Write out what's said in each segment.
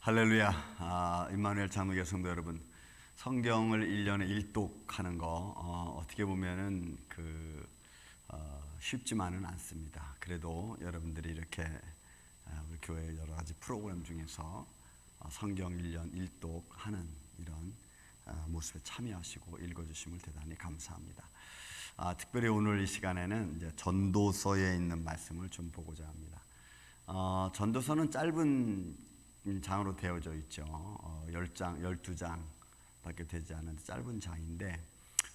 할렐루야. 임마누엘 장로교 성도 여러분, 성경을 1년에 일독하는 거 어떻게 보면은 쉽지만은 않습니다. 그래도 여러분들이 이렇게 우리 교회 여러 가지 프로그램 중에서 성경 1년 일독하는 이런 모습에 참여하시고 읽어주심을 대단히 감사합니다. 특별히 오늘 이 시간에는 이제 전도서에 있는 말씀을 좀 보고자 합니다. 전도서는 짧은 장으로 되어져 있죠. 10장, 12장밖에 되지 않은 짧은 장인데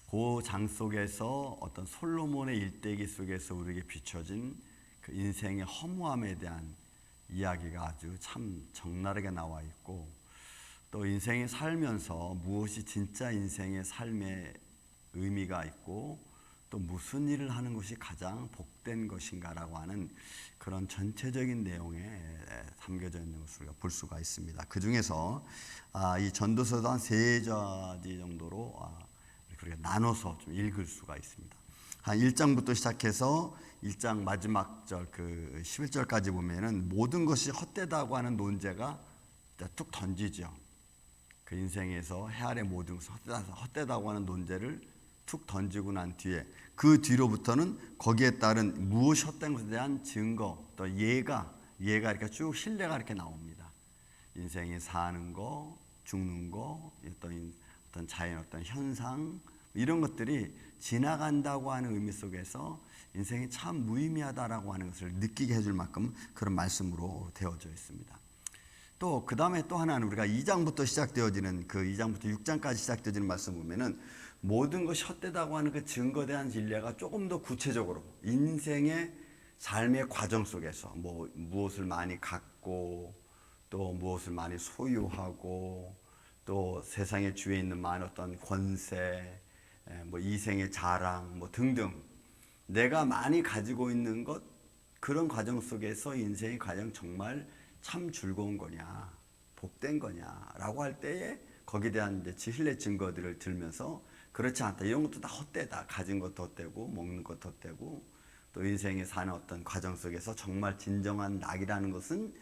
그 장 속에서 어떤 솔로몬의 일대기 속에서 우리에게 비춰진 그 인생의 허무함에 대한 이야기가 아주 참 적나라하게 나와 있고, 또 인생에 살면서 무엇이 진짜 인생의 삶의 의미가 있고 또 무슨 일을 하는 것이 가장 복된 것인가라고 하는 그런 전체적인 내용에 담겨져 있는 것을 우리가 볼 수가 있습니다. 그 중에서 이 전도서도 한 3가지 정도로 우리가 나눠서 좀 읽을 수가 있습니다. 한 1장부터 시작해서 1장 마지막 절 11절까지 보면은 모든 것이 헛되다고 하는 논제가 툭 던지죠. 그 인생에서 해아래 모든 것이 헛되다고 하는 논제를 툭 던지고 난 뒤에 그 뒤로부터는 거기에 따른 무엇이 헛된 것에 대한 증거, 또 예가 이렇게 쭉 신뢰가 이렇게 나옵니다. 인생이 사는 거, 죽는 거, 어떤 자연 어떤 현상 이런 것들이 지나간다고 하는 의미 속에서 인생이 참 무의미하다라고 하는 것을 느끼게 해줄 만큼 그런 말씀으로 되어져 있습니다. 또 그 다음에 또 하나는 우리가 2장부터 시작되어지는 2장부터 6장까지 시작되어지는 말씀 보면은 모든 것이 헛되다고 하는 그 증거에 대한 진리가 조금 더 구체적으로 인생의 삶의 과정 속에서 무엇을 많이 갖고 또 무엇을 많이 소유하고 또 세상의 주위에 있는 많은 어떤 권세, 이생의 자랑 등등 내가 많이 가지고 있는 것, 그런 과정 속에서 인생의 과정 정말 참 즐거운 거냐, 복된 거냐라고 할 때에 거기에 대한 이제 신뢰 증거들을 들면서 그렇지 않다, 이런 것도 다 헛되다, 가진 것도 헛되고 먹는 것도 헛되고 또 인생에 사는 어떤 과정 속에서 정말 진정한 낙이라는 것은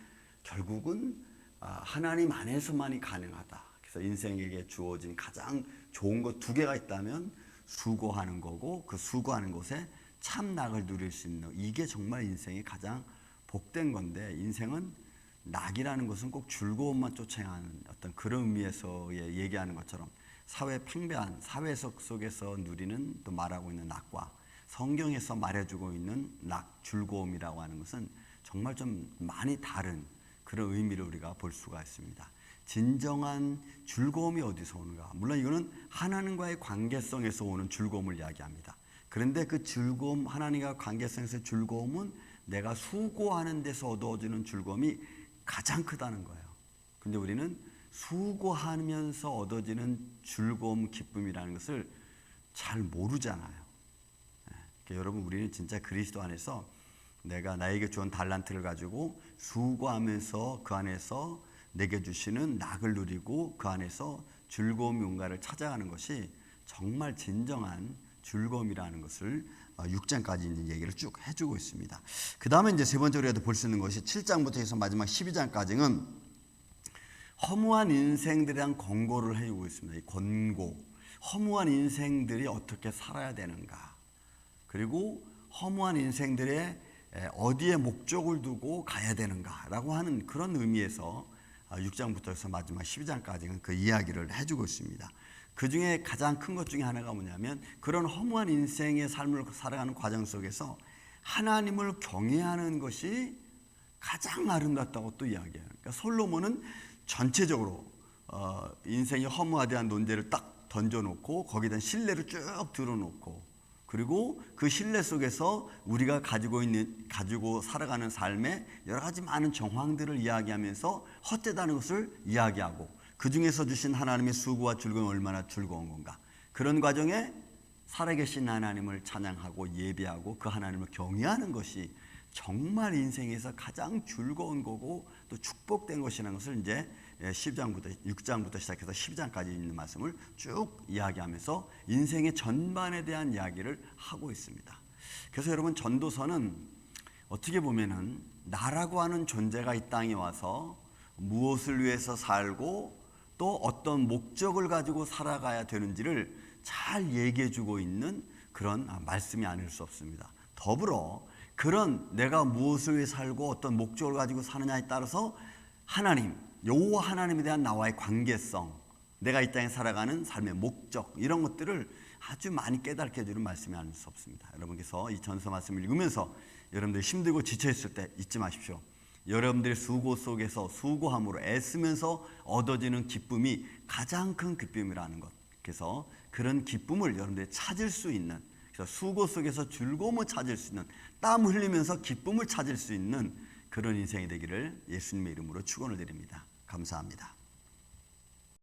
결국은 하나님 안에서만이 가능하다. 그래서 인생에게 주어진 가장 좋은 것 2개가 있다면 수고하는 거고, 그 수고하는 것에 참 낙을 누릴 수 있는, 이게 정말 인생의 가장 복된 건데, 인생은 낙이라는 것은 꼭 즐거움만 쫓아야 하는 어떤 그런 의미에서 얘기하는 것처럼 사회 팽배한 사회 속에서 누리는, 또 말하고 있는 낙과 성경에서 말해주고 있는 낙, 즐거움이라고 하는 것은 정말 좀 많이 다른 그런 의미를 우리가 볼 수가 있습니다. 진정한 즐거움이 어디서 오는가? 물론 이거는 하나님과의 관계성에서 오는 즐거움을 이야기합니다. 그런데 그 즐거움, 하나님과 관계성에서의 즐거움은 내가 수고하는 데서 얻어지는 즐거움이 가장 크다는 거예요. 근데 우리는 수고하면서 얻어지는 즐거움, 기쁨이라는 것을 잘 모르잖아요. 그러니까 여러분, 우리는 진짜 그리스도 안에서 내가 나에게 주은 달란트를 가지고 수고하면서 그 안에서 내게 주시는 낙을 누리고 그 안에서 즐거움, 뭔가를 찾아가는 것이 정말 진정한 즐거움이라는 것을 6장까지 있는 얘기를 쭉 해주고 있습니다. 그 다음에 이제 3번째로 볼 수 있는 것이 7장부터 해서 마지막 12장까지는 허무한 인생들에 대한 권고를 해주고 있습니다. 이 권고, 허무한 인생들이 어떻게 살아야 되는가, 그리고 허무한 인생들의 어디에 목적을 두고 가야 되는가라고 하는 그런 의미에서 6장부터 해서 마지막 12장까지는 그 이야기를 해주고 있습니다. 그 중에 가장 큰 것 중에 하나가 뭐냐면, 그런 허무한 인생의 삶을 살아가는 과정 속에서 하나님을 경외하는 것이 가장 아름답다고 또 이야기해요. 그러니까 솔로몬은 전체적으로 인생이 허무하다는 논제를 딱 던져놓고 거기에 신뢰를 쭉 들어놓고, 그리고 그 신뢰 속에서 우리가 가지고 살아가는 삶의 여러 가지 많은 정황들을 이야기하면서 헛되다는 것을 이야기하고, 그 중에서 주신 하나님의 수고와 즐거움이 얼마나 즐거운 건가, 그런 과정에 살아계신 하나님을 찬양하고 예배하고 그 하나님을 경외하는 것이 정말 인생에서 가장 즐거운 거고 또 축복된 것이라는 것을 이제 6장부터 시작해서 12장까지 있는 말씀을 쭉 이야기하면서 인생의 전반에 대한 이야기를 하고 있습니다. 그래서 여러분, 전도서는 어떻게 보면은 나라고 하는 존재가 이 땅에 와서 무엇을 위해서 살고 또 어떤 목적을 가지고 살아가야 되는지를 잘 얘기해 주고 있는 그런 말씀이 아닐 수 없습니다. 더불어 그런 내가 무엇을 위해 살고 어떤 목적을 가지고 사느냐에 따라서 하나님, 여호와 하나님에 대한 나와의 관계성, 내가 이 땅에 살아가는 삶의 목적, 이런 것들을 아주 많이 깨닫게 해주는 말씀이 아닐 수 없습니다. 여러분께서 이 전서 말씀을 읽으면서 여러분들이 힘들고 지쳐있을 때 잊지 마십시오. 여러분들의 수고 속에서 수고함으로 애쓰면서 얻어지는 기쁨이 가장 큰 기쁨이라는 것. 그래서 그런 기쁨을 여러분들이 찾을 수 있는, 그래서 수고 속에서 즐거움을 찾을 수 있는, 땀 흘리면서 기쁨을 찾을 수 있는 그런 인생이 되기를 예수님의 이름으로 축원을 드립니다. 감사합니다.